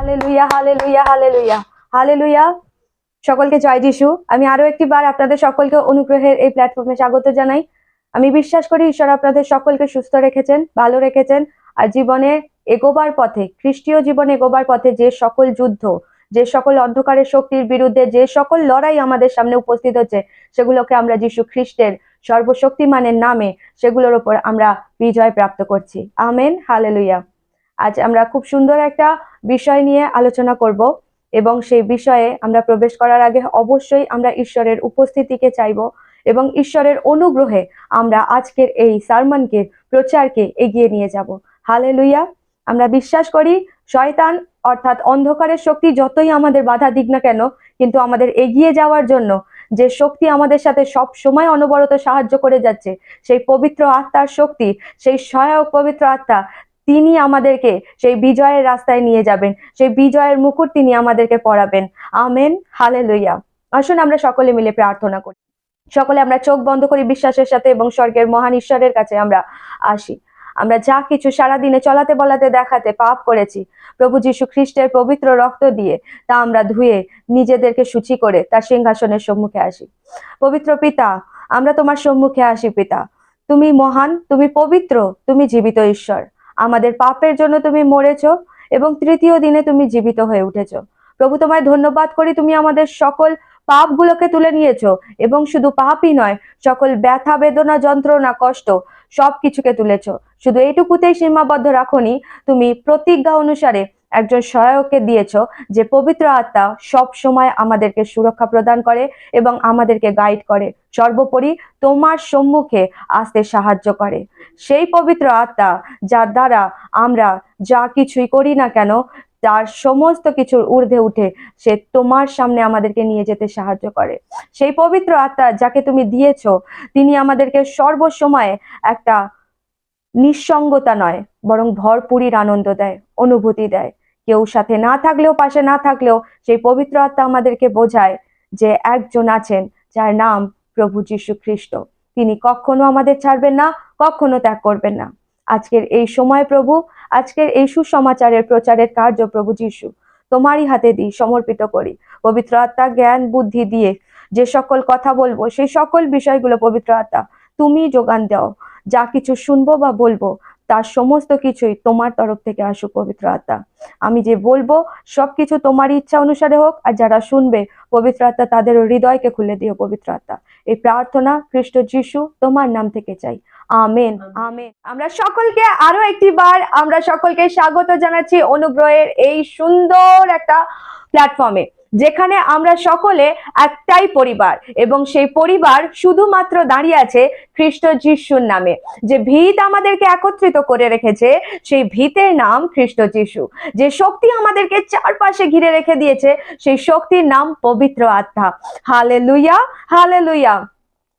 Hallelujah, hallelujah, hallelujah, hallelujah. সকলকে জয় যিশু। আমি আরো একটি বার আপনাদের সকলকে অনুগ্রহের এই প্ল্যাটফর্মে স্বাগত জানাই। আমি বিশ্বাস করি ঈশ্বর আপনাদের সকলকে সুস্থ রেখেছেন, ভালো রেখেছেন। আর জীবনে এগোবার পথে, খ্রিস্টীয় জীবনে এগোবার পথে যে সকল যুদ্ধ, যে সকল অন্ধকারের শক্তির বিরুদ্ধে যে সকল লড়াই আমাদের সামনে উপস্থিত হচ্ছে, সেগুলোকে আমরা যিশু খ্রিস্টের সর্বশক্তিমানের নামে সেগুলোর উপর আমরা বিজয় প্রাপ্ত করছি। Amen, hallelujah. আজ আমরা খুব সুন্দর একটা বিষয় নিয়ে আলোচনা করব এবং সেই বিষয়ে আমরা প্রবেশ করার আগে অবশ্যই আমরা ঈশ্বরের উপস্থিতিকে চাইব এবং ঈশ্বরের অনুগ্রহে আমরা আজকের এই সারমনকে, প্রচারকে এগিয়ে নিয়ে যাব। হালেলুয়া। আমরা বিশ্বাস করি শয়তান অর্থাৎ অন্ধকারের শক্তি যতই আমাদের বাধা দিক না কেন, কিন্তু আমাদের এগিয়ে যাওয়ার জন্য যে শক্তি আমাদের সাথে সব সময় অনবরত সাহায্য করে যাচ্ছে, সেই পবিত্র আত্মার শক্তি, সেই সহায়ক পবিত্র আত্মা, তিনি আমাদেরকে সেই বিজয়ের রাস্তায় নিয়ে যাবেন, সেই বিজয়ের মুকুট তিনি আমাদেরকে পরাবেন। Amen, hallelujah. আসুন আমরা সকলে মিলে প্রার্থনা করি। সকলে আমরা চোখ বন্ধ করি বিশ্বাসের সাথে এবং স্বর্গের মহান ঈশ্বরের কাছে আমরা আসি। আমরা যা কিছু সারাদিনে চলাতে বলাতে দেখাতে পাপ করেছি, প্রভু যীশু খ্রিস্টের পবিত্র রক্ত দিয়ে তা আমরা ধুয়ে নিজেদেরকে শুচি করে তার সিংহাসনের সম্মুখে আসি। পবিত্র পিতা, আমরা তোমার সম্মুখে আসি। পিতা, তুমি মহান, তুমি পবিত্র, তুমি জীবিত ঈশ্বর। আমাদের পাপের জন্য তুমি মরেছো এবং তৃতীয় দিনে তুমি জীবিত হয়ে উঠেছো। প্রভু, তোমায় ধন্যবাদ করি, তুমি আমাদের সকল পাপগুলোকে তুলে নিয়েছো এবং শুধু পাপই নয়, সকল ব্যথা, বেদনা, যন্ত্রণা, কষ্ট সবকিছুকে তুলেছো। শুধু এইটুকুতেই সীমাবদ্ধ রাখোনি, তুমি প্রতিজ্ঞা অনুসারে একজন সহায়ককে দিয়েছো, যে পবিত্র আত্মা সব সময় আমাদেরকে সুরক্ষা প্রদান করে এবং আমাদেরকে গাইড করে, সর্বোপরি তোমার সম্মুখে আসতে সাহায্য করে। সেই পবিত্র আত্মা যার দ্বারা আমরা যা কিছুই করি না কেন তার সমস্ত কিছুর ঊর্ধ্বে উঠে সে তোমার সামনে আমাদেরকে নিয়ে যেতে সাহায্য করে। সেই পবিত্র আত্মা যাকে তুমি দিয়েছো, তিনি আমাদেরকে সর্বসময় একটা নিঃসঙ্গতা নয়, বরং ভরপুরির আনন্দ দেয়, অনুভূতি দেয়। কেউ সাথে না থাকলেও, পাশে না থাকলেও, সেই পবিত্র আত্মা আমাদেরকে বোঝায় যে একজন আছেন যার নাম প্রভু যীশু খ্রিস্ট। তিনি কখনো আমাদের ছাড়বেন না, কখনো ত্যাগ করবেন না। আজকের এই সময় প্রভু, আজকের এই সুসমাচারের প্রচারের কার্য প্রভু যীশু তোমারই হাতে দিই, সমর্পিত করি। পবিত্র আত্মা জ্ঞান বুদ্ধি দিয়ে যে সকল কথা বলবো, সেই সকল বিষয়গুলো পবিত্র আত্মা তুমি যোগান দাও। যা কিছু শুনবো বা বলবো তার সমস্ত কিছুই তোমার তরফ থেকে আসুক পবিত্র আত্মা। আমি যে বলবো সবকিছু তোমার ইচ্ছা অনুসারে হোক, আর যারা শুনবে পবিত্র আত্মা তাদের হৃদয়কে খুলে দিও পবিত্র আত্মা। এই প্রার্থনা খ্রিস্ট যিশু তোমার নাম থেকে চাই। Amen, amen. আমরা সকলকে আরো একটি বার আমরা সকলকে স্বাগত জানাচ্ছি অনুগ্রহের এই সুন্দর একটা প্ল্যাটফর্মে, যেখানে আমরা সকলে একটাই পরিবার এবং সেই পরিবার শুধুমাত্র দাঁড়িয়ে আছে খ্রিস্ট যিশুর নামে। যে ভিত আমাদেরকে একত্রিত করে রেখেছে, সেই ভিতের নাম খ্রিস্ট যিশু। যে শক্তি আমাদেরকে চারপাশে ঘিরে রেখে দিয়েছে, সেই শক্তির নাম পবিত্র আত্মা। Hallelujah, hallelujah.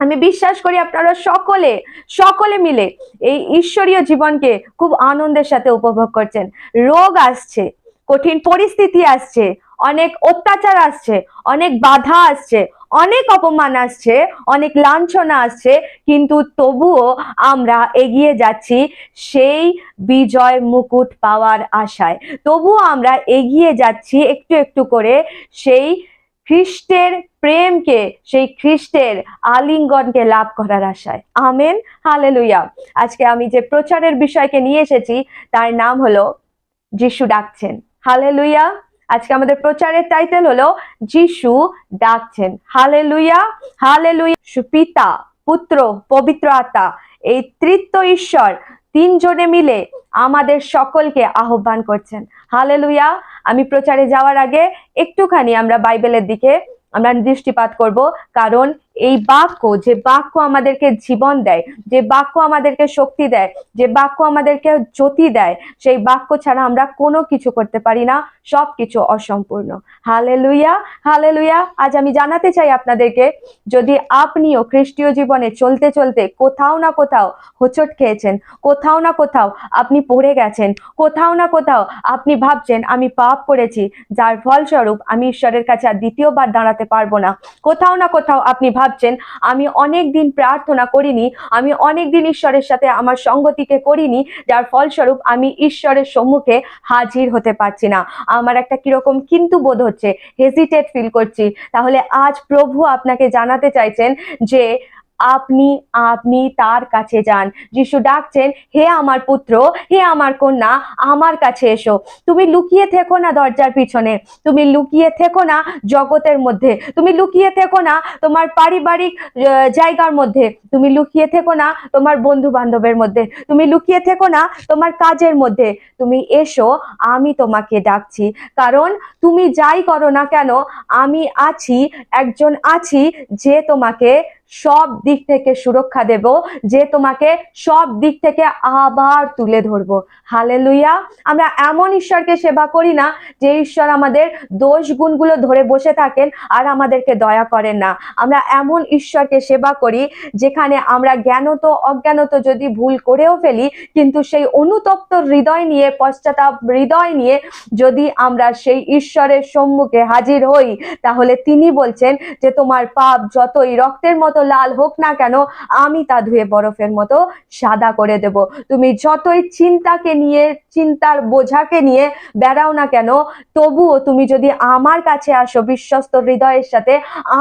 আমি বিশ্বাস করি আপনারা সকলে সকলে মিলে এই ঈশ্বরীয় জীবনকে খুব আনন্দের সাথে উপভোগ করছেন। রোগ আসছে, কঠিন পরিস্থিতি আসছে, অনেক অত্যাচার আসছে, অনেক বাধা আসছে, অনেক অপমান আসছে, অনেক লাঞ্ছনা আসছে, কিন্তু তবুও আমরা এগিয়ে যাচ্ছি সেই বিজয় মুকুট পাওয়ার আশায়। তবুও আমরা এগিয়ে যাচ্ছি একটু একটু করে সেই খ্রিস্টের প্রেমকে, সেই খ্রিস্টের আলিঙ্গনকে লাভ করার আশায়। Amen, hallelujah. আজকে আমি যে প্রচারের বিষয়কে নিয়ে এসেছি তার নাম হলো যিশু ডাকছেন। হালেলুয়া। আজকে আমাদের প্রচারের টাইটেল হলো যিশু ডাকছেন। Hallelujah, hallelujah. পিতা, পুত্র, পবিত্র আত্মা, এই তৃতীয় ঈশ্বর তিনজনে মিলে আমাদের সকলকে আহ্বান করছেন। হালেলুয়া। আমি প্রচারে যাওয়ার আগে একটুখানি আমরা বাইবেলের দিকে আমরা দৃষ্টিপাত করব, কারণ এই বাক্য, যে বাক্য আমাদেরকে জীবন দেয়, যে বাক্য আমাদেরকে শক্তি দেয়, যে বাক্য আমাদেরকে জ্যোতি দেয়, সেই বাক্য ছাড়া আমরা কোনো কিছু করতে পারি না, সবকিছু অসম্পূর্ণ। Hallelujah, hallelujah. আজ আমি জানাতে চাই আপনাদেরকে, যদি আপনিও খ্রিস্টীয় জীবনে চলতে চলতে কোথাও না কোথাও হোঁচট খেয়েছেন, কোথাও না কোথাও আপনি পড়ে গেছেন, কোথাও না কোথাও আপনি ভাবছেন আমি পাপ করেছি, যার ফলস্বরূপ আমি ঈশ্বরের কাছে আর দ্বিতীয়বার দাঁড়াতে পারবো না, কোথাও না কোথাও আপনি ভাবছেন আমি অনেক দিন প্রার্থনা করিনি, আমি অনেক দিন ঈশ্বরের সাথে আমার সঙ্গতিকে করিনি, যার ফলস্বরূপ আমি ঈশ্বরের সম্মুখে হাজির হতে পারছি না, আমার একটা কিরকম কিন্তু বোধ হচ্ছে, হেজিটেট ফিল করছি, তাহলে আজ প্রভু আপনাকে জানাতে চাইছেন যে আপনি আপনি তার কাছে যান। যিশু ডাকছেন, হে আমার পুত্র, হে আমার কন্যা, আমার কাছে এসো। তুমি লুকিয়ে থেকো না দরজার পিছনে, তুমি লুকিয়ে থেকো না জগতের মধ্যে, তুমি লুকিয়ে থেকো না তোমার পারিবারিক জায়গার মধ্যে, তুমি লুকিয়ে থেকো না তোমার বন্ধু বান্ধবের মধ্যে, তুমি লুকিয়ে থেকো না তোমার কাজের মধ্যে, তুমি এসো, আমি তোমাকে ডাকছি। কারণ তুমি যাই করো না কেন, আমি আছি, একজন আছি যে তোমাকে সব দিক থেকে সুরক্ষা দেব, যে তোমাকে সব দিক থেকে আবার তুলে ধরবো। হালেলুয়া। আমরা এমন ঈশ্বরকে সেবা করি না যে ঈশ্বর আমাদের দোষ গুণগুলো ধরে বসে থাকেন আর আমাদেরকে দয়া করেন না। আমরা এমন ঈশ্বরকে সেবা করি যেখানে আমরা জ্ঞানত অজ্ঞানত যদি ভুল করেও ফেলি, কিন্তু সেই অনুতপ্ত হৃদয় নিয়ে, পশ্চাতাপ হৃদয় নিয়ে যদি আমরা সেই ঈশ্বরের সম্মুখে হাজির হই, তাহলে তিনি বলছেন যে তোমার পাপ যতই রক্তের মতো লাল হোক না কেন, আমি তা ধুয়ে বরফের মতো সাদা করে দেব। তুমি যতই চিন্তাকে নিয়ে, চিন্তার বোঝাকে নিয়ে বেড়াও না কেন, তবুও তুমি যদি আমার কাছে আসো বিশ্বস্ত হৃদয়ের সাথে,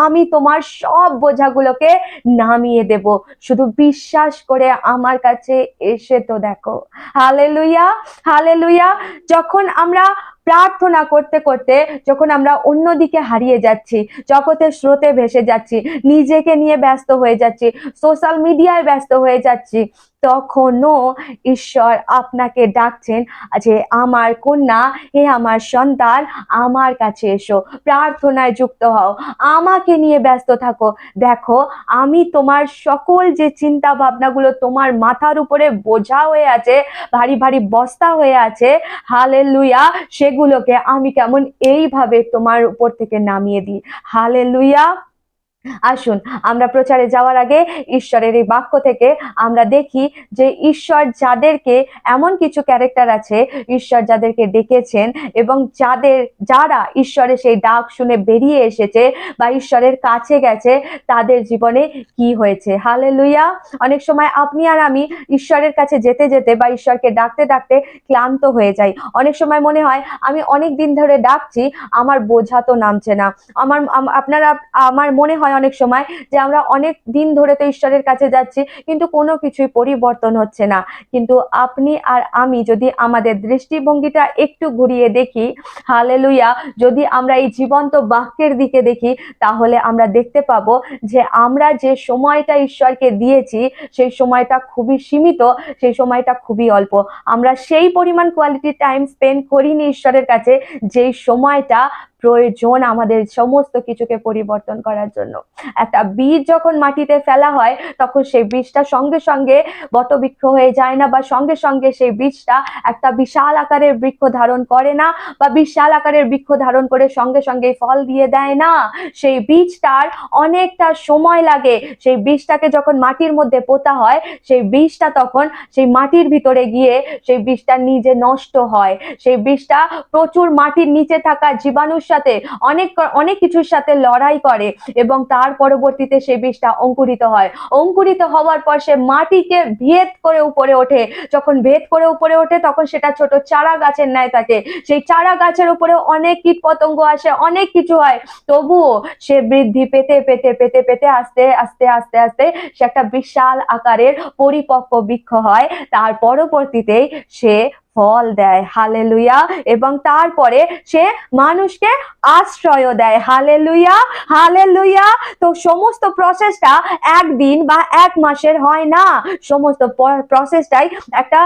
আমি তোমার সব বোঝাগুলোকে নামিয়ে দেব। শুধু বিশ্বাস করে আমার কাছে এসে তো দেখো। Hallelujah, hallelujah. যখন আমরা প্রার্থনা করতে করতে, যখন আমরা অন্যদিকে হারিয়ে যাচ্ছি, জগতের স্রোতে ভেসে যাচ্ছি, নিজেকে নিয়ে ব্যস্ত হয়ে যাচ্ছি, সোশ্যাল মিডিয়ায় ব্যস্ত হয়ে যাচ্ছি, তখনও ঈশ্বর আপনাকে ডাকছেন যে আমার কন্যা, হে আমার সন্তান, আমার কাছে এসো, প্রার্থনায় যুক্ত হও, আমাকে নিয়ে ব্যস্ত থাকো। দেখো, আমি তোমার সকল যে চিন্তা ভাবনাগুলো তোমার মাথার উপরে বোঝা হয়ে আছে, ভারী ভারী বস্তা হয়ে আছে, হালেলুয়া, সেগুলোকে আমি কেমন এইভাবে তোমার উপর থেকে নামিয়ে দিই। হালেলুয়া। আসুন আমরা প্রচারে যাওয়ার আগে ঈশ্বরের এই বাক্য থেকে আমরা দেখি যে ঈশ্বর যাদেরকে, এমন কিছু ক্যারেক্টার আছে ঈশ্বর যাদেরকে ডেকেছেন, এবং যারা ঈশ্বরের সেই ডাক শুনে বেরিয়ে এসেছে বা ঈশ্বরের কাছে গেছে, তাদের জীবনে কি হয়েছে। হালেলুয়া। অনেক সময় আপনি আর আমি ঈশ্বরের কাছে যেতে যেতে বা ঈশ্বরকে ডাকতে ডাকতে ক্লান্ত হয়ে যাই। অনেক সময় মনে হয় আমি অনেক দিন ধরে ডাকছি, আমার বোঝা তো নামছে না। আমার মনে হয় অনেক সময় যে আমরা অনেক দিন ধরে তো ঈশ্বরের কাছে যাচ্ছি, কিন্তু কোনো কিছুই পরিবর্তন হচ্ছে না। কিন্তু আপনি আর আমি যদি আমাদের দৃষ্টিভঙ্গিটা একটু ঘুরিয়ে দেখি, হালেলুয়া, যদি আমরা এই জীবন্ত বাক্যের দিকে দেখি, তাহলে আমরা দেখতে পাবো যে আমরা যে সময়টা ঈশ্বরকে দিয়েছি, সেই সময়টা খুবই সীমিত, সেই সময়টা খুবই অল্প। আমরা সেই পরিমাণ কোয়ালিটি টাইম স্পেন্ড করিনি ঈশ্বরের কাছে, যেই সময়টা প্রয়োজন আমাদের সমস্ত কিছুকে পরিবর্তন করার জন্য। একটা বীজ যখন মাটিতে ফেলা হয়, তখন সেই বীজটা সঙ্গে সঙ্গে বটবৃক্ষ হয়ে যায় না, বা সঙ্গে সঙ্গে সেই বীজটা একটা বিশাল আকারের বৃক্ষ ধারণ করে না, বা বিশাল আকারের বৃক্ষ ধারণ করে সঙ্গে সঙ্গে ফল দিয়ে দেয় না। সেই বীজটার অনেকটা সময় লাগে। সেই বীজটাকে যখন মাটির মধ্যে পোতা হয়, সেই বীজটা তখন সেই মাটির ভিতরে গিয়ে সেই বীজটা নিজে নষ্ট হয়। সেই বীজটা প্রচুর মাটির নিচে থাকা জীবাণুর সাথে, অনেক কিছুর সাথে লড়াই করে, এবং তার পরবর্তীতে সেই বীজটা অঙ্কুরিত হয়। অঙ্কুরিত হওয়ার পর সে মাটিকে ভেদ করে উপরে ওঠে। যখন ভেদ করে উপরে ওঠে, তখন সেটা ছোট চারা গাছের ন্যায় থাকে। সেই চারা গাছের উপরে অনেক কীট পতঙ্গ আসে, অনেক কিছু হয়, তবুও সে বৃদ্ধি পেতে পেতে পেতে পেতে আস্তে আস্তে আস্তে আস্তে সে একটা বিশাল আকারের পরিপক্ক বৃক্ষ হয়। তার পরবর্তীতেই সে ফল দেয়, হালেলুয়া। এবং তারপরে সে মানুষকে আশ্রয় দেয়, হালেলুয়া, হালেলুয়া। তো সমস্ত প্রসেসটা একদিন বা এক মাসের হয় না, সমস্ত প্রসেসটাই একটা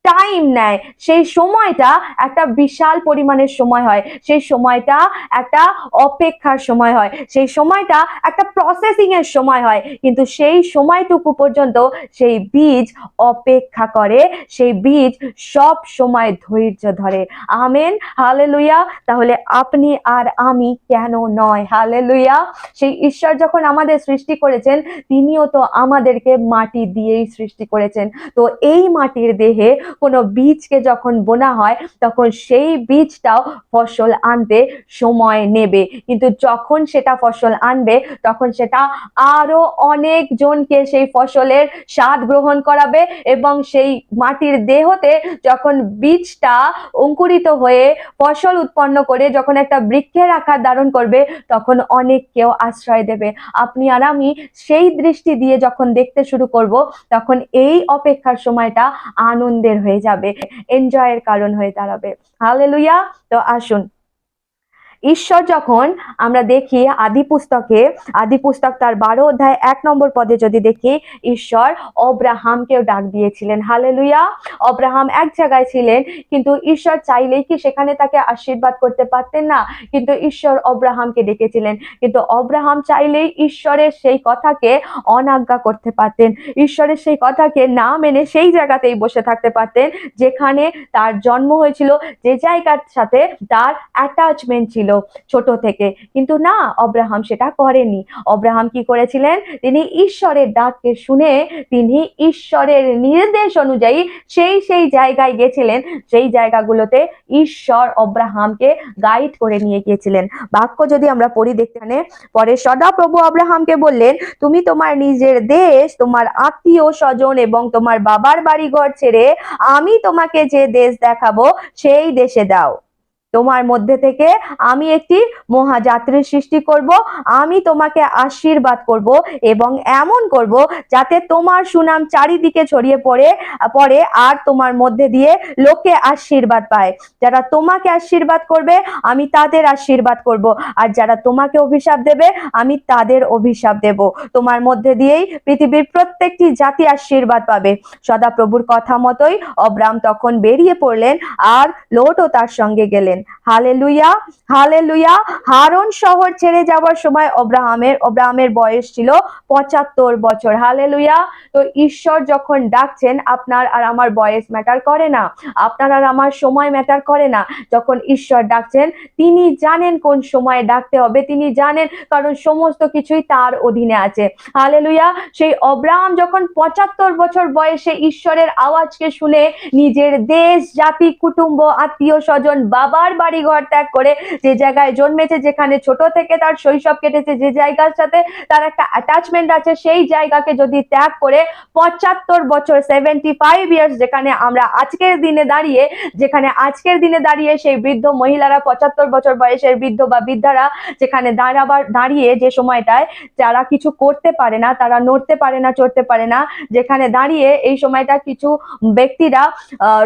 টাইম নেয়। সেই সময়টা একটা বিশাল পরিমাণের সময় হয়, সেই সময়টা একটা অপেক্ষার সময় হয়, সেই সময়টা একটা প্রসেসিং এর সময় হয়। কিন্তু সেই সময়টুকু পর্যন্ত সেই বীজ অপেক্ষা করে, সেই বীজ সব সময় ধৈর্য ধরে। Amen, hallelujah. তাহলে আপনি আর আমি কেন নয়? হালেলুয়া। সেই ঈশ্বর যখন আমাদের সৃষ্টি করেছেন, তিনিও তো আমাদেরকে মাটি দিয়েই সৃষ্টি করেছেন। তো এই মাটির দেহে কোনো বীজকে যখন বোনা হয়, তখন সেই বীজটাও ফসল আনতে সময় নেবে, কিন্তু যখন সেটা ফসল আনবে তখন সেটা আরো অনেক জনকে সেই ফসলের স্বাদ গ্রহণ করাবে। এবং সেই মাটির দেহতে যখন বীজটা অঙ্কুরিত হয়ে ফসল উৎপন্ন করে যখন একটা বৃক্ষের আকার ধারণ করবে, তখন অনেককেও আশ্রয় দেবে। আপনি আর আমি সেই দৃষ্টি দিয়ে যখন দেখতে শুরু করব, তখন এই অপেক্ষার সময়টা আনন্দের হয়ে যাবে, এনজয়ের কারণ হয়ে দাঁড়াবে। হালেলুয়া। তো আসুন, ঈশ্বর যখন আমরা দেখি আদি পুস্তক তার 12 অধ্যায় 1 নম্বর পদে যদি দেখি, ঈশ্বর অব্রাহামকেও ডাক দিয়েছিলেন, হালেলুয়া। অব্রাহাম এক জায়গায় ছিলেন, কিন্তু ঈশ্বর চাইলেই কি সেখানে তাকে আশীর্বাদ করতে পারতেন না? কিন্তু ঈশ্বর অব্রাহামকে ডেকেছিলেন, কিন্তু অব্রাহাম চাইলেই ঈশ্বরের সেই কথাকে অনাজ্ঞা করতে পারতেন, ঈশ্বরের সেই কথাকে না মেনে সেই জায়গাতেই বসে থাকতে পারতেন যেখানে তার জন্ম হয়েছিল, যে জায়গার সাথে তার অ্যাটাচমেন্ট ছিল ছোট থেকে। কিন্তু না, অব্রাহাম সেটা করেনি। অব্রাহাম কি করেছিলেন? তিনি ঈশ্বরের ডাককে শুনে তিনি ঈশ্বরের নির্দেশ অনুযায়ী সেই জায়গায় গেছিলেন, সেই জায়গাগুলোতে ঈশ্বর অব্রাহামকে গাইড করে নিয়ে গিয়েছিলেন। বাক্য যদি আমরা পড়ি, দেখতে পরে সদাপ্রভু অব্রাহামকে বললেন, তুমি তোমার নিজের দেশ, তোমার আত্মীয় স্বজন এবং তোমার বাবার বাড়িঘর ছেড়ে আমি তোমাকে যে দেশ দেখাবো সেই দেশে দাও। তোমার মধ্যে থেকে আমি একটি মহাজাতির সৃষ্টি করব, আমি তোমাকে আশীর্বাদ করব এবং এমন করব যাতে তোমার সুনাম চারিদিকে ছড়িয়ে পড়ে আর তোমার মধ্যে দিয়ে লোকে আশীর্বাদ পায়। যারা তোমাকে আশীর্বাদ করবে আমি তাদের আশীর্বাদ করব, আর যারা তোমাকে অভিশাপ দেবে আমি তাদের অভিশাপ দেব। তোমার মধ্যে দিয়েই পৃথিবীর প্রত্যেকটি জাতি আশীর্বাদ পাবে। সদাপ্রভুর কথা মতোই অব্রাম তখন বেরিয়ে পড়লেন, আর লোটও তার সঙ্গে গেলেন। Hallelujah, hallelujah. হারন শহর ছেড়ে যাওয়ার সময় অব্রাহামের বয়স ছিল 75 বছর। হালেলুয়া। তো ঈশ্বর যখন ডাকছেন, আপনার আর আমার বয়স ম্যাটার করে না, আপনার আর আমার সময় ম্যাটার করে না। যখন ঈশ্বর ডাকছেন, তিনি জানেন কোন সময়ে ডাকতে হবে, তিনি জানেন, কারণ সমস্ত কিছুই তার অধীনে আছে। হালেলুয়া। সেই অব্রাহাম যখন 75 বছর বয়সে ঈশ্বরের আওয়াজকে শুনে নিজের দেশ, জাতি, কুটুম্ব, আত্মীয় স্বজন, বাবার বাড়িঘর ত্যাগ করে, যে জায়গায় জন্মেছে, যেখানে ছোট থেকে তার শৈশব কেটেছে, যে জায়গার সাথে তার একটা অ্যাটাচমেন্ট আছে, সেই জায়গাকে যদি ত্যাগ করে 75 বছর 75 ইয়ার্স, যেখানে আজকের দিনে দাঁড়িয়ে সেই বৃদ্ধ মহিলারা, 75 বছর বয়সের বৃদ্ধ বা বৃদ্ধারা যেখানে দাঁড়িয়ে যে সময়টায় যারা কিছু করতে পারে না, তারা নড়তে পারে না, চড়তে পারে না, যেখানে দাঁড়িয়ে এই সময়টা কিছু ব্যক্তিরা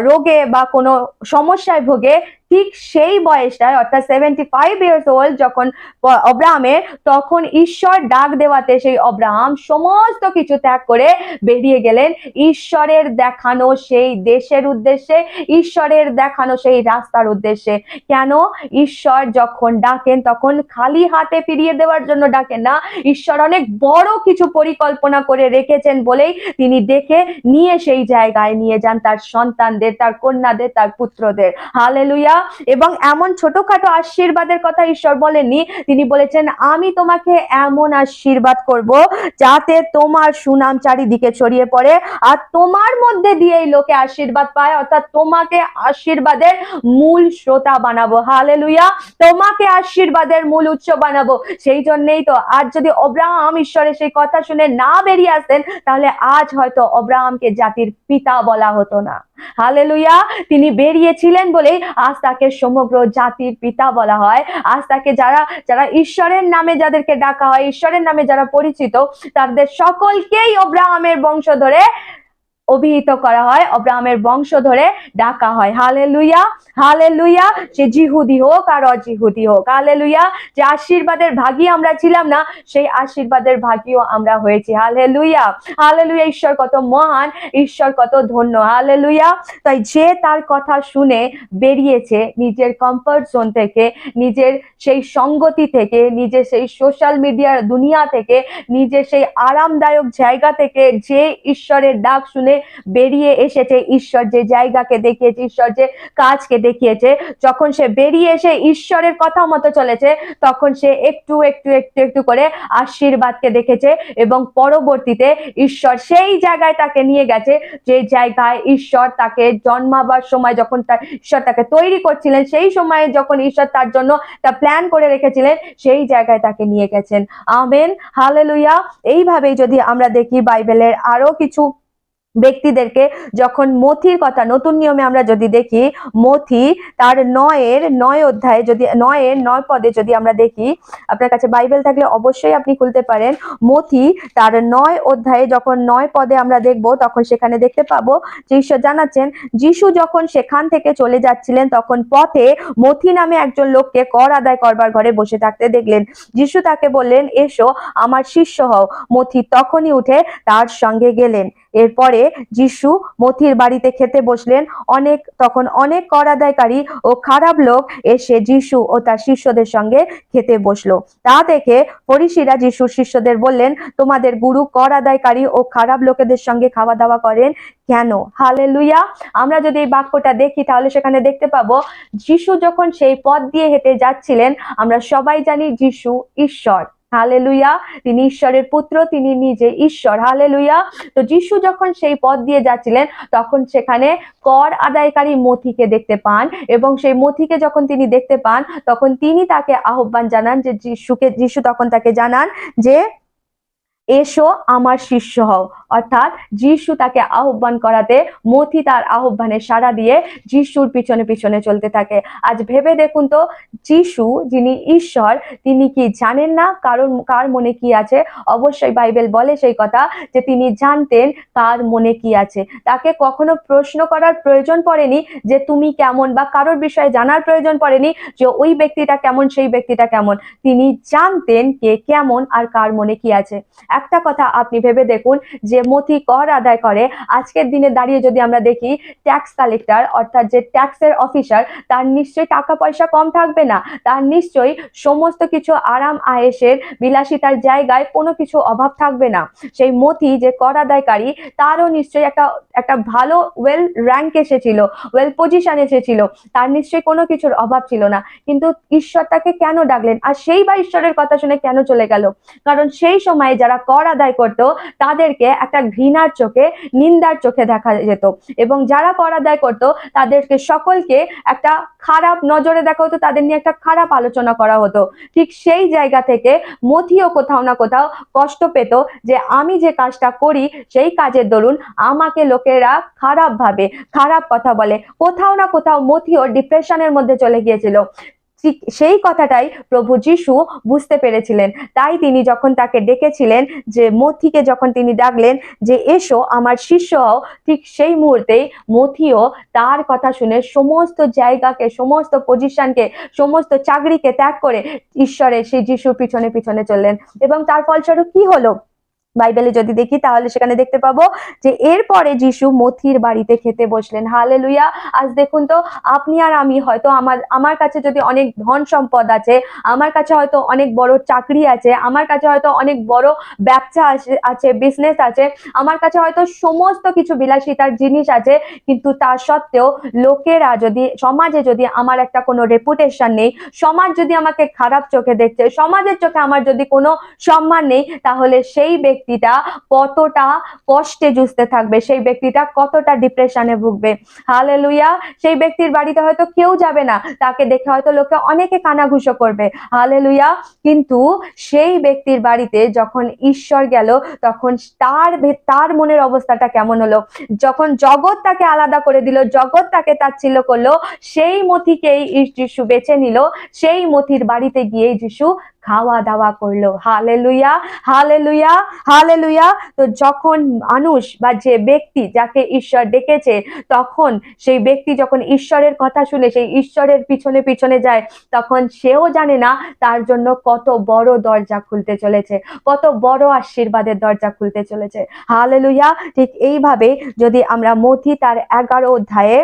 রোগে বা কোনো সমস্যায় ভোগে, ঠিক সেই বয়সটায় অর্থাৎ 75 ইয়ার্স ওল্ড যখন অব্রাহামের, তখন ঈশ্বর ডাক দেওয়াতে সেই অব্রাহাম সমস্ত কিছু ত্যাগ করে বেরিয়ে গেলেন ঈশ্বরের দেখানো সেই দেশের উদ্দেশ্যে, ঈশ্বরের দেখানো সেই রাস্তার উদ্দেশ্যে। কেন? ঈশ্বর যখন ডাকেন তখন খালি হাতে ফিরিয়ে দেওয়ার জন্য ডাকেন না, ঈশ্বর অনেক বড় কিছু পরিকল্পনা করে রেখেছেন বলেই তিনি দেখে নিয়ে সেই জায়গায় নিয়ে যান তার সন্তানদের, তার কন্যাদের, তার পুত্রদের। হালেলুয়া। এবং এমন ছোটখাটো আশীর্বাদের কথা ঈশ্বর বলেননি, তিনি বলেছেন, আমি তোমাকে এমন আশীর্বাদ করব যাতে তোমার সুনাম চারিদিকে ছড়িয়ে পড়ে আর তোমার মধ্যে দিয়েই লোকে আশীর্বাদ পায়, অর্থাৎ তোমাকে আশীর্বাদের মূল শ্রোতা বানাবো। হালেলুয়া। তোমাকে আশীর্বাদের মূল উৎস বানাবো। সেই জন্যই তো আজ যদি অব্রাহাম ঈশ্বরের সেই কথা শুনে না বেরিয়ে আসতেন, তাহলে আজ হয়তো অব্রাহামকে জাতির পিতা বলা হতো না। হালেলুয়া। তিনি বেরিয়েছিলেন বলেই আজ তাকে সমগ্র জাতির পিতা বলা হয়। আজ তাকে যারা ঈশ্বরের নামে যাদেরকে ডাকা হয়, ঈশ্বরের নামে যারা পরিচিত, তাদের সকলকেই অব্রাহামের বংশ ধরে অভিহিত করা হয়, অব্রাহামের বংশ ধরে ডাকা হয়। Hallelujah, hallelujah. সে জিহুদি হোক আর অজিহুদি হোক, হালেলুয়া। যে আশীর্বাদের ভাগী আমরা ছিলাম না, সেই আশীর্বাদের ভাগীও আমরা হয়েছি। Hallelujah, hallelujah. ঈশ্বর কত মহান, ঈশ্বর কত ধন্য। হালেলুয়া। তাই যে তার কথা শুনে বেরিয়েছে নিজের কমফর্ট জোন থেকে, নিজের সেই সঙ্গতি থেকে, নিজের সেই সোশ্যাল মিডিয়ার দুনিয়া থেকে, নিজের সেই আরামদায়ক জায়গা থেকে, যে ঈশ্বরের ডাক শুনে বেরিয়ে এসেছে, ঈশ্বর যে জায়গাকে দেখিয়েছে, ঈশ্বর যে কাজকে দেখিয়েছে, যখন সে বেরিয়ে এসে ঈশ্বরের কথা মতো চলেছে, তখন সে একটু একটু একটু একটু করে আশীর্বাদকে দেখেছে, এবং পরবর্তীতে ঈশ্বর সেই জায়গায় তাকে নিয়ে গেছে, যে জায়গায় ঈশ্বর তাকে জন্মাবার সময়, যখন ঈশ্বর তাকে তৈরি করছিলেন, সেই সময়ে যখন ঈশ্বর তার জন্য তা প্ল্যান করে রেখেছিলেন, সেই জায়গায় তাকে নিয়ে গেছেন। Amen, hallelujah. এইভাবেই যদি আমরা দেখি বাইবেলের আরো কিছু ব্যক্তিদেরকে, যখন মথির কথা নতুন নিয়মে আমরা যদি দেখি, মথি তার 9 অধ্যায়ে যদি 9 পদে যদি আমরা দেখি, আপনার কাছে বাইবেল থাকলে অবশ্যই আপনি খুলতে পারেন। মথি তার 9 অধ্যায়ে যখন 9 পদে আমরা দেখব, তখন সেখানে দেখতে পাবো যে ঈশ্বর জানাচ্ছেন, যিশু যখন সেখান থেকে চলে যাচ্ছিলেন, তখন পথে মথি নামে একজন লোককে কর আদায় করবার ঘরে বসে থাকতে দেখলেন। যিশু তাকে বললেন, এসো আমার শিষ্য হও। মথি তখনই উঠে তার সঙ্গে গেলেন। এরপরে যিশু মথির বাড়িতে খেতে বসলেন। তখন অনেক কর আদায়কারী ও খারাপ লোক এসে যিশু ও তার শিষ্যদের সঙ্গে খেতে বসলো। তা দেখে ফরিসিরা যিশুর শিষ্যদের বললেন, তোমাদের গুরু কর আদায়কারী ও খারাপ লোকেদের সঙ্গে খাওয়া দাওয়া করেন কেন? হালেলুয়া। আমরা যদি এই বাক্যটা দেখি, তাহলে সেখানে দেখতে পাবো, যিশু যখন সেই পথ দিয়ে হেঁটে যাচ্ছিলেন, আমরা সবাই জানি যিশু ঈশ্বর। হালেলুয়া। তিনি ঈশ্বরের পুত্র, তিনি নিজে ঈশ্বর। হালেলুয়া। তো যিশু যখন সেই পথ দিয়ে যাচ্ছিলেন, তখন সেখানে কর আদায়কারী মথিকে দেখতে পান, এবং সেই মথিকে যখন তিনি দেখতে পান, তখন তিনি তাকে আহ্বান জানান, যে যিশু তখন তাকে জানান যে, এসো আমার শিষ্য হও। অর্থাৎ যিশু তাকে আহ্বান করাতে মথি তার আহ্বানে সাড়া দিয়ে যিশুর পিছনে পিছনে চলতে থাকে। আজ ভেবে দেখুন তো, যিশু যিনি ঈশ্বর, তিনি কি জানেন না কার মনে কি আছে? অবশ্যই বাইবেল বলে সেই কথা, যে তিনি জানতেন কার মনে কি আছে। তাকে কখনো প্রশ্ন করার প্রয়োজন পড়েনি যে তুমি কেমন, বা কারোর বিষয়ে জানার প্রয়োজন পড়েনি যে ওই ব্যক্তিটা কেমন, সেই ব্যক্তিটা কেমন। তিনি জানতেন কে কেমন আর কার মনে কি আছে। একটা কথা আপনি ভেবে দেখুন, যে মথি কর আদায় করে, আজকের দিনে দাঁড়িয়ে যদি আমরা দেখি, ট্যাক্স কালেক্টর অর্থাৎ যে ট্যাক্সের অফিসার, তার নিশ্চয়ই টাকা পয়সা কম থাকবে না, তার নিশ্চয়ই সমস্ত কিছু আরাম আয়েশের বিলাসিতার জায়গায় কোনো কিছু অভাব থাকবে না। সেই মথি যে কর আদায়কারী, তারও নিশ্চয়ই একটা ভালো ওয়েল র্যাঙ্ক এসেছিল, ওয়েল পজিশন এসেছিল, তার নিশ্চয়ই কোনো কিছুর অভাব ছিল না। কিন্তু ঈশ্বর তাকে কেন ডাকলেন? আর সেই বা ঈশ্বরের কথা শুনে কেন চলে গেল? কারণ সেই সময় যারা কর আদায় করতো, তাদেরকে একটা ঘৃণার চোখে, নিন্দার চোখে দেখা যেত, এবং যারা কর আদায় করতো, তাদেরকে সকলকে একটা খারাপ নজরে দেখা হতো, তাদের নিয়ে একটা খারাপ আলোচনা করা হতো। ঠিক সেই জায়গা থেকে মথিও কোথাও না কোথাও কষ্ট পেত, যে আমি যে কাজটা করি, সেই কাজের দরুন আমাকে লোকেরা খারাপ ভাবে, খারাপ কথা বলে। কোথাও না কোথাও মথিও ডিপ্রেশনের মধ্যে চলে গিয়েছিল। ঠিক সেই কথাটাই প্রভু যিশু বুঝতে পেরেছিলেন। তাই তিনি যখন তাকে ডেকেছিলেন, যে মথিকে যখন তিনি ডাকলেন যে এসো আমার শিষ্য হও, ঠিক সেই মুহূর্তেই মথিও তার কথা শুনে সমস্ত জায়গাকে, সমস্ত পজিশনকে, সমস্ত চাকরিকে ত্যাগ করে ঈশ্বরের সেই যিশুর পিছনে পিছনে চললেন। এবং তার ফলস্বরূপ কি হলো? বাইবেলে যদি দেখি, তাহলে সেখানে দেখতে পাবো যে এরপরে যিশু মথির বাড়িতে খেতে বসলেন। হালেলুয়া। আজ দেখুন তো, আপনি আর আমি হয়তো আমার কাছে যদি অনেক ধন সম্পদ আছে, আমার কাছে হয়তো অনেক বড় চাকরি আছে, আমার কাছে হয়তো অনেক বড় ব্যবসা আছে, বিজনেস আছে, আমার কাছে হয়তো সমস্ত কিছু বিলাসিতার জিনিস আছে, কিন্তু তা সত্ত্বেও লোকেরা যদি, সমাজে যদি আমার একটা কোনো রেপুটেশন নেই, সমাজ যদি আমাকে খারাপ চোখে দেখছে, সমাজের চোখে আমার যদি কোনো সম্মান নেই, তাহলে সেই ব্যক্তিটা কতটা কষ্টে জুঝতে থাকবে, সেই ব্যক্তিটা কতটা ডিপ্রেশনে ভুগবে। হালেলুয়া। সেই ব্যক্তির বাড়িতে হয়তো কেউ যাবে না, তাকে দেখে হয়তো লোকে অনেকে কানাঘুষো করবে। হালেলুয়া। কিন্তু সেই ব্যক্তির বাড়িতে যখন ঈশ্বর গেল, তখন তার মনের অবস্থাটা কেমন হলো? যখন জগৎ তাকে আলাদা করে দিল, জগৎ তাকে তাচ্ছিল্য করলো, সেই মথিকেই যিশু বেছে নিল, সেই মথির বাড়িতে গিয়ে যিশু খাওয়া দাওয়া করলো। Hallelujah, hallelujah, hallelujah. তো যখন মানুষ বা যে ব্যক্তি যাকে ঈশ্বর ডেকেছে, তখন সেই ব্যক্তি যখন ঈশ্বরের কথা শুনে সেই ঈশ্বরের পিছনে পিছনে যায়, তখন সেও জানে না তার জন্য কত বড় দরজা খুলতে চলেছে, কত বড় আশীর্বাদের দরজা খুলতে চলেছে। হালেলুয়া। ঠিক এইভাবে যদি আমরা মথি তার 11 অধ্যায়ে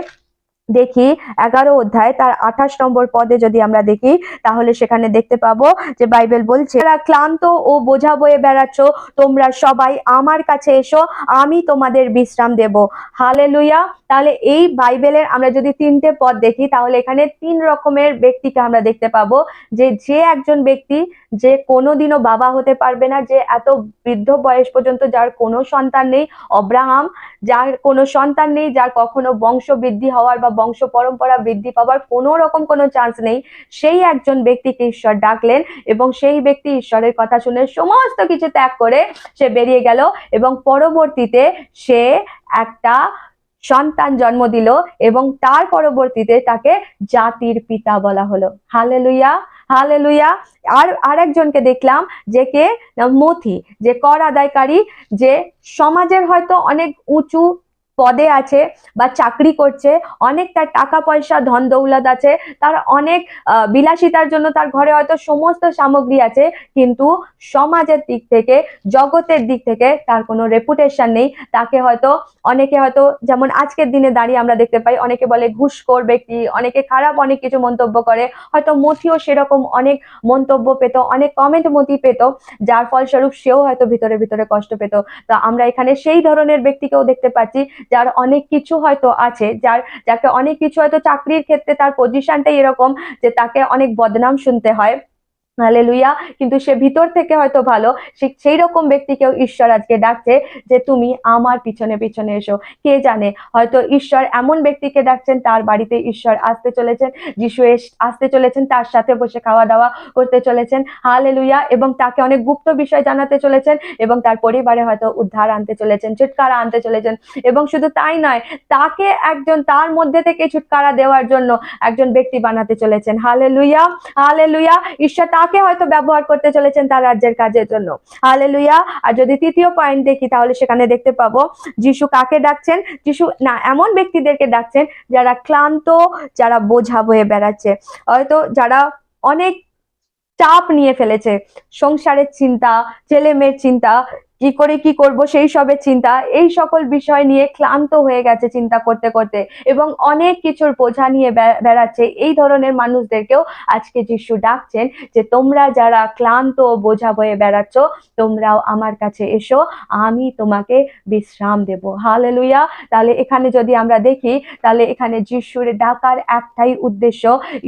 দেখি, 11 অধ্যায় তার 28 নম্বর পদে যদি আমরা দেখি, তাহলে সেখানে দেখতে পাবো যে বাইবেল বলছে, যারা ক্লান্ত ও বোঝা বয়ে বেড়াচ্ছ, তোমরা সবাই আমার কাছে এসো, আমি তোমাদের বিশ্রাম দেব। হালেলুয়া। তাহলে এই বাইবেলের আমরা যদি 3টে পদ দেখি, তাহলে এখানে 3 রকমের ব্যক্তিকে আমরা দেখতে পাবো। যে একজন ব্যক্তি যে কোনোদিনও বাবা হতে পারবে না, যে এত বৃদ্ধ বয়স পর্যন্ত যার কোনো সন্তান নেই, অব্রাহাম, যার কোনো সন্তান নেই, যার কখনো বংশ বৃদ্ধি হওয়ার বা বংশ পরম্পরা বৃদ্ধি পাওয়ার কোনো রকম কোনো চান্স নেই, সেই একজন ব্যক্তিকে ঈশ্বর ডাকলেন এবং সেই ব্যক্তি ঈশ্বরের কথা শুনে সমস্ত কিছু ত্যাগ করে সে বেরিয়ে গেল এবং পরবর্তীতে সে একটা সন্তান জন্ম দিল এবং তার পরবর্তীতে তাকে জাতির পিতা বলা হলো। Hallelujah, hallelujah. আর একজনকে দেখলাম, যে কে, মথি, যে কর আদায়কারী, যে সমাজের হয়তো অনেক উঁচু পদে আছে বা চাকরি করছে, অনেক তার টাকা পয়সা ধন দৌলত আছে, তার অনেক বিলাসিতার জন্য তার ঘরে হয়তো সমস্ত সামগ্রী আছে, কিন্তু সমাজের দিক থেকে, জগতের দিক থেকে তার কোনো রেপুটেশন নেই। তাকে হয়তো অনেকে হয়তো, যেমন আজকের দিনে দাঁড়িয়ে আমরা দেখতে পাই, অনেকে বলে ঘুষখোর ব্যক্তি, অনেকে খারাপ অনেক কিছু মন্তব্য করে, হয়তো মথিও সেরকম অনেক মন্তব্য পেত, অনেক কমেন্ট মথি পেত, যার ফলস্বরূপ সেও হয়তো ভিতরে ভিতরে কষ্ট পেত। তো আমরা এখানে সেই ধরনের ব্যক্তিকেও দেখতে পাচ্ছি, যার অনেক কিছু হয়তো আছে, যাকে অনেক কিছু হয়তো চাকরির ক্ষেত্রে তার পজিশনটাই এরকম যে তাকে অনেক বদনাম শুনতে হয়। হালেলুয়া। কিন্তু সে ভিতর থেকে হয়তো ভালো, সেই রকম ব্যক্তিকেও ঈশ্বর আজকে ডাকছে যে তুমি আমার পিছনে পিছনে এসো। কে জানে, হয়তো ঈশ্বর এমন ব্যক্তিকে ডাকছেন, তার বাড়িতে ঈশ্বর আসতে চলেছেন, যিশু আসতে চলেছেন, তার সাথে বসে খাওয়া দাওয়া করতে চলেছেন। হালেলুয়া। এবং তাকে অনেক গুপ্ত বিষয় জানাতে চলেছেন এবং তার পরিবারে হয়তো উদ্ধার আনতে চলেছেন, ছুটকারা আনতে চলেছেন। এবং শুধু তাই নয়, তাকে একজন তার মধ্যে থেকে ছুটকারা দেওয়ার জন্য একজন ব্যক্তি বানাতে চলেছেন। Hallelujah, hallelujah. ঈশ্বর তাকে হয়তো ব্যবহার করতে চলেছেন তার রাজ্যের কাজের জন্য। হালেলুয়া। আর যদি 3য় পয়েন্ট দেখি, তাহলে সেখানে দেখতে পাবো যিশু কাকে ডাকছেন। যিশু না এমন ব্যক্তিদেরকে ডাকছেন যারা ক্লান্ত, যারা বোঝা বয়ে বেড়াচ্ছে, হয়তো যারা অনেক চাপ নিয়ে ফেলেছে, সংসারের চিন্তা, ছেলে মেয়ের চিন্তা, কি করে কি করব সেই সবের চিন্তা, এই সকল বিষয় নিয়ে ক্লান্ত হয়ে গেছে চিন্তা করতে করতে এবং অনেক কিছুর বোঝা নিয়ে বেড়াচ্ছে। এই ধরনের মানুষদেরকেও আজকে যিশু ডাকছেন যে তোমরা যারা ক্লান্ত ও বোঝা বয়ে বেড়াচ্ছ, তোমরাও আমার কাছে এসো, আমি তোমাকে বিশ্রাম দেব। হালেলুয়া। তাহলে এখানে যদি আমরা দেখি, তাহলে এখানে যিশুর ডাকার একটাই উদ্দেশ্য,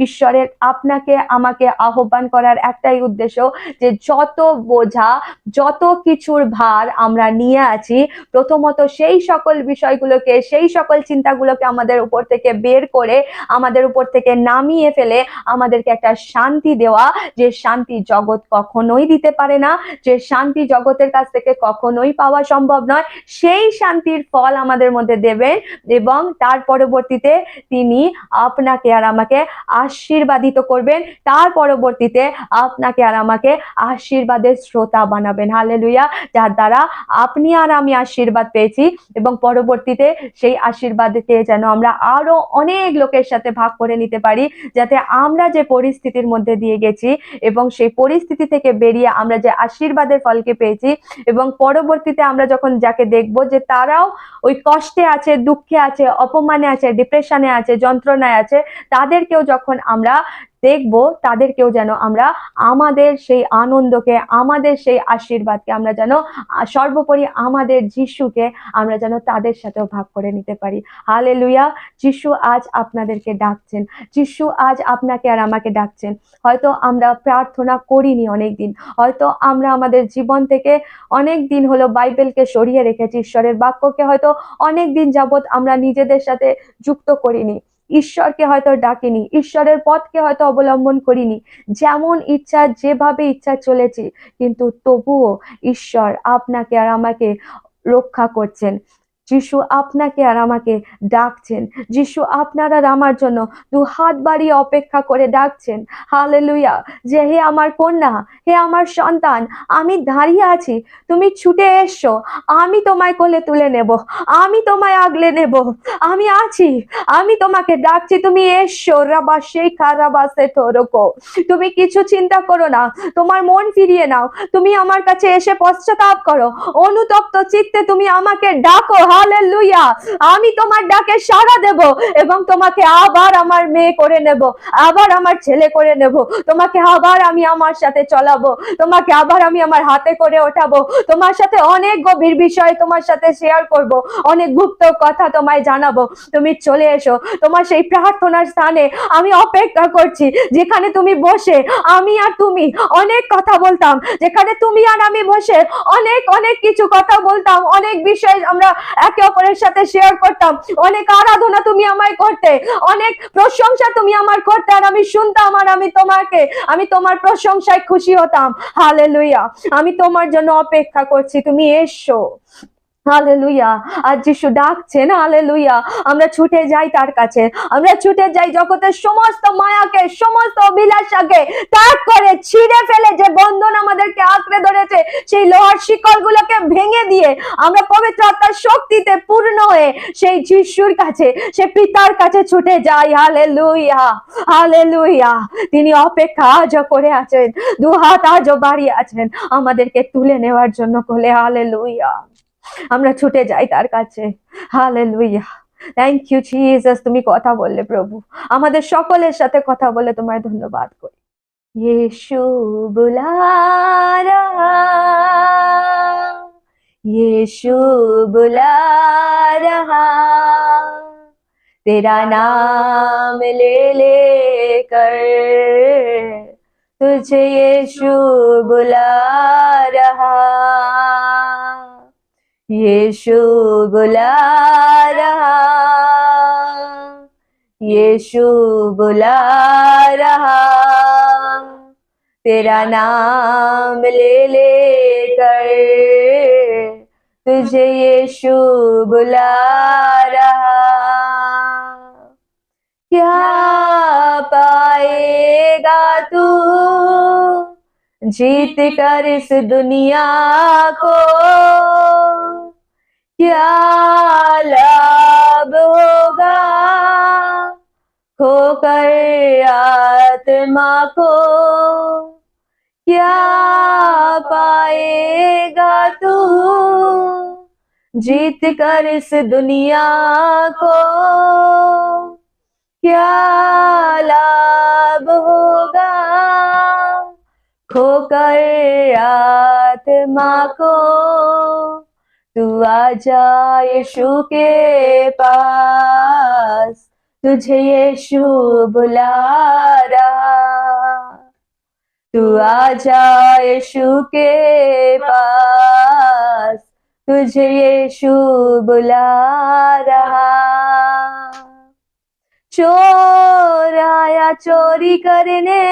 ঈশ্বরের আপনাকে আমাকে আহ্বান করার একটাই উদ্দেশ্য, যে যত বোঝা, যত কিছুর ভার আমরা নিয়ে আছি, প্রথমত সেই সকল বিষয়গুলোকে, সেই সকল চিন্তাগুলোকে আমাদের উপর থেকে বের করে, আমাদের উপর থেকে নামিয়ে ফেলে আমাদেরকে একটা শান্তি দেওয়া, যে শান্তি জগৎ কখনোই দিতে পারে না, যে শান্তি জগতের কাছ থেকে কখনোই পাওয়া সম্ভব নয়, সেই শান্তির ফল আমাদের মধ্যে দেবেন এবং তার পরবর্তীতে তিনি আপনাকে আর আমাকে আশীর্বাদিত করবেন, তার পরবর্তীতে আপনাকে আর আমাকে আশীর্বাদের শ্রোতা বানাবেন। হালেলুয়া। যার দ্বারা আপনি আর আমি আশীর্বাদ পেয়েছি এবং পরবর্তীতে সেই আশীর্বাদকে যেন আমরা আরো অনেক লোকের সাথে ভাগ করে নিতে পারি, যাতে আমরা যে পরিস্থিতির মধ্যে দিয়ে গেছি এবং সেই পরিস্থিতি থেকে বেরিয়ে আমরা যে আশীর্বাদের ফলকে পেয়েছি এবং পরবর্তীতে আমরা যখন যাকে দেখবো যে তারাও ওই কষ্টে আছে, দুঃখে আছে, অপমানে আছে, ডিপ্রেশনে আছে, যন্ত্রণায় আছে, তাদেরকেও যখন আমরা দেখবো, তাদেরকেও যেন আমরা আমাদের সেই আনন্দকে, আমাদের সেই আশীর্বাদকে আমরা যেন সর্বোপরি আমাদের যিশুকে আমরা যেন তাদের সাথেও ভাগ করে নিতে পারি। হালেলুয়া। যিশু আজ আপনাদেরকে ডাকছেন, যিশু আজ আপনাকে আর আমাকে ডাকছেন। হয়তো আমরা প্রার্থনা করিনি অনেকদিন, হয়তো আমরা আমাদের জীবন থেকে অনেক দিন হলো বাইবেলকে সরিয়ে রেখেছি, ঈশ্বরের বাক্যকে হয়তো অনেক দিন যাবত আমরা নিজেদের সাথে যুক্ত করিনি, ঈশ্বরকে হয়তো ডাকিনি, ঈশ্বরের পথকে হয়তো অবলম্বন করিনি, যেমন ইচ্ছা যেভাবে ইচ্ছা চলেছি, কিন্তু তবুও ঈশ্বর আপনাকে আর আমাকে রক্ষা করছেন। যিশু আপনাকে আর আমাকে ডাকছেন। যিশু আপনার আর আমার জন্য দু হাত বাড়িয়ে অপেক্ষা করে ডাকছেন। হালেলুয়া, যে হে আমার কন্যা, হে আমার সন্তান, আমি দাঁড়িয়ে আছি, তুমি ছুটে এসো, আমি তোমায় কোলে তুলে নেব, আমি তোমায় আগলে নেব, আমি আছি, আমি তোমাকে ডাকছি, তুমি এসো। রাবা সেই খারাবাসে তোরকো, তুমি কিছু চিন্তা করো না, তোমার মন ফিরিয়ে নাও, তুমি আমার কাছে এসে পশ্চাতাপ করো, অনুতপ্ত চিত্তে তুমি আমাকে ডাকো। হালেলুয়া, আমি তোমার ডাকে সাড়া দেব এবং তোমাকে আবার আমার মেয়ে করে নেব, আবার আমার ছেলে করে নেব, তোমাকে আবার আমি আমার সাথে চলাবো, তোমাকে আবার আমি আমার হাতে করে ওঠাবো, তোমার সাথে অনেক গভীর বিষয় তোমার সাথে শেয়ার করব, অনেক গুপ্ত কথা তোমায় জানাবো। তুমি চলে এসো, তোমার সেই প্রার্থনার স্থানে আমি অপেক্ষা করছি, যেখানে তুমি বসে আমি আর তুমি অনেক কথা বলতাম, যেখানে তুমি আর আমি বসে অনেক অনেক কিছু কথা বলতাম, অনেক বিষয় আমরা একে অপরের সাথে শেয়ার করতাম, অনেক আরাধনা তুমি আমায় করতে, অনেক প্রশংসা তুমি আমার করতে, আর আমি শুনতাম, আর আমি তোমার প্রশংসায় খুশি হতাম। হালেলুয়া, আমি তোমার জন্য অপেক্ষা করছি, তুমি এসো। হালেলুয়া, আজ যিশু ডাকছেন। হালেলুয়া, আমরা ছুটে যাই তার কাছে, আমরা ছুটে যাই জগতের সমস্ত মায়াকে, সমস্ত অভিলাষাকে ত্যাগ করে, ছিঁড়ে ফেলে যে বন্ধন আমাদেরকে আঁকড়ে ধরেছে, সেই লোহার শিকলগুলোকে ভেঙে দিয়ে আমরা পবিত্র আত্মার শক্তিতে পূর্ণ হয়ে সেই যিশুর কাছে, সে পিতার কাছে ছুটে যাই। হালেলুয়া, হালেলুয়া, তিনি অপেক্ষা আজও করে আছেন, দু হাত আজও বাড়িয়ে আছেন আমাদেরকে তুলে নেওয়ার জন্য কোলে। হালেলুয়া, আমরা ছুটে যাই তার কাছে। হালেলুয়া, থ্যাংক ইউ জিসাস, তুমি কথা বললে প্রভু, আমাদের সকলের সাথে কথা বলে তোমায় ধন্যবাদ করি। यीशु बुला रहा, यीशु बुला रहा, तेरा नाम ले लेकर तुझे यीशु बुला रहा, यीशु बुला रहा, यीशु बुला रहा, तेरा नाम ले लेकर तुझे यीशु बुला रहा। क्या पाएगा तू जीत कर इस दुनिया को, क्या लाभ होगा खोकर आत्मा को, क्या पाएगा तू जीत कर इस दुनिया को, क्या लाभ होगा खोकर आत्मा को। तू आजा यीशु के पास, तुझे यीशु बुला रहा, तू आजा यीशु के पास, तुझे यीशु बुला रहा। चोर आया चोरी करने,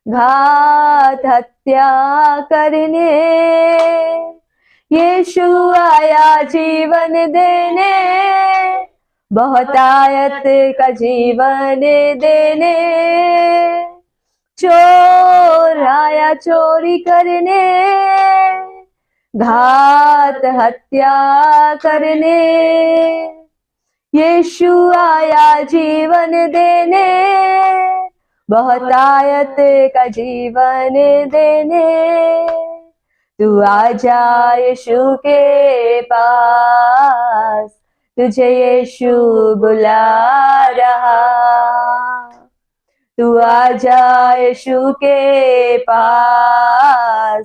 घात हत्या करने, यीशु आया जीवन देने, बहुतायत का जीवन देने। चोर आया चोरी करने, घात हत्या करने, यीशु आया जीवन देने, बहुतायत का जीवन देने। तू आजा यीशु के पास, तुझे यीशु बुला रहा, तू आजा यीशु के पास,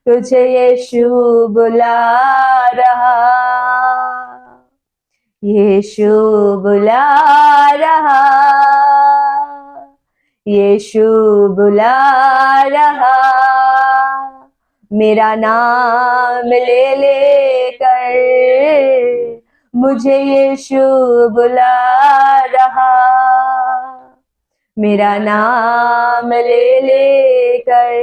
तुझे यीशु बुला रहा, यीशु बुला रहा, यीशु बुला रहा, मेरा नाम ले लेकर मुझे यीशु बुला रहा, मेरा नाम ले लेकर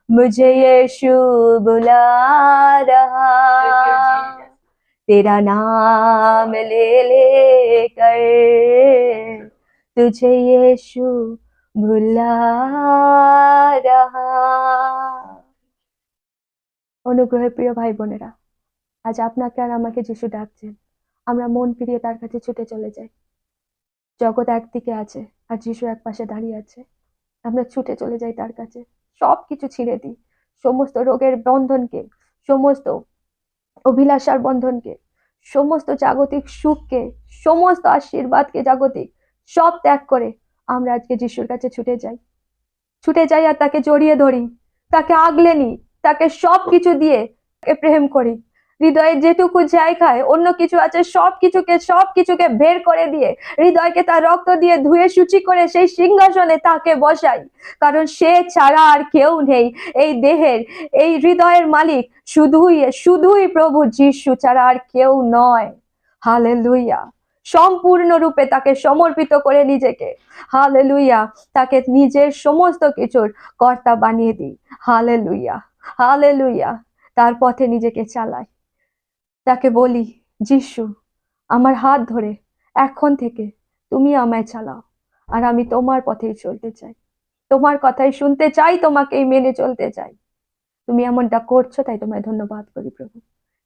मुझे यीशु बुला रहा। तेरा नाम ले ले कर तुझे यीशु भुला रहा। অনুগ্রহের প্রিয় ভাই বোনেরা, আজ আপনাকে আর আমাকে যিশু ডাকছেন। আমরা মন ফিরিয়ে তার কাছে ছুটে চলে যাই। জগৎ একদিকে আছে আর যিশু এক পাশে দাঁড়িয়ে আছে। আমরা ছুটে চলে যাই তার কাছে, সবকিছু ছিঁড়ে দিই, সমস্ত রোগের বন্ধনকে, সমস্ত অভিলাষার বন্ধনকে, সমস্ত জাগতিক সুখকে, সমস্ত আশীর্বাদকে, জাগতিক সব ত্যাগ করে আমরা আজকে যিশুর কাছে ছুটে যাই আর তাকে জড়িয়ে ধরি, তাকে আগলে নিই, তাকে সবকিছু দিয়ে প্রেম করি। হৃদয়ে যেটুকু জায়গায় অন্য কিছু আছে সবকিছুকে বের করে দিয়ে হৃদয়কে তার রক্ত দিয়ে ধুয়ে শুচি করে সেই সিংহাসনে তাকে বসাই, কারণ সে ছাড়া আর কেউ নেই। এই দেহের, এই হৃদয়ের মালিক শুধুই প্রভু যিশু ছাড়া আর কেউ নয়। হালেলুয়া। সম্পূর্ণরূপে তাকে সমর্পিত করে নিজেকে, হালেলুয়া, তাকে নিজের সমস্ত কিছুর কর্তা বানিয়ে দিই। Hallelujah, hallelujah. তার পথে নিজেকে চালাই, তাকে বলি, যিশু আমার হাত ধরে এখন থেকে তুমি আমায় চালাও, আর আমি তোমার পথেই চলতে চাই, তোমার কথাই শুনতে চাই, তোমাকেই মেনে চলতে চাই। তুমি এমনটা করছো, তাই তোমায় ধন্যবাদ করি প্রভু।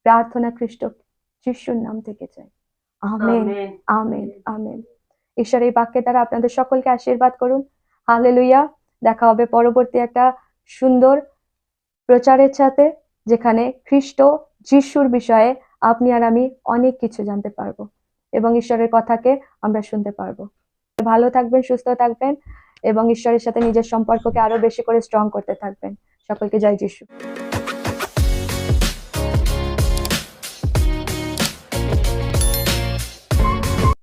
প্রার্থনা খ্রিস্ট যিশুর নাম থেকে চাই। Amen, amen, amen. ঈশ্বর এই বাক্যের দ্বারা আপনাদের সকলকে আশীর্বাদ করুন। হালেলুয়া। দেখা হবে পরবর্তী একটা সুন্দর প্রচারের সাথে, যেখানে খ্রিস্ট যিশুর বিষয়ে আপনি আর আমি অনেক কিছু জানতে পারবো এবং ঈশ্বরের কথাকে আমরা শুনতে পারবো। ভালো থাকবেন, সুস্থ থাকবেন এবং ঈশ্বরের সাথে নিজের সম্পর্ককে আরো বেশি করে স্ট্রং করতে থাকবেন। সকলকে জয় যিশু।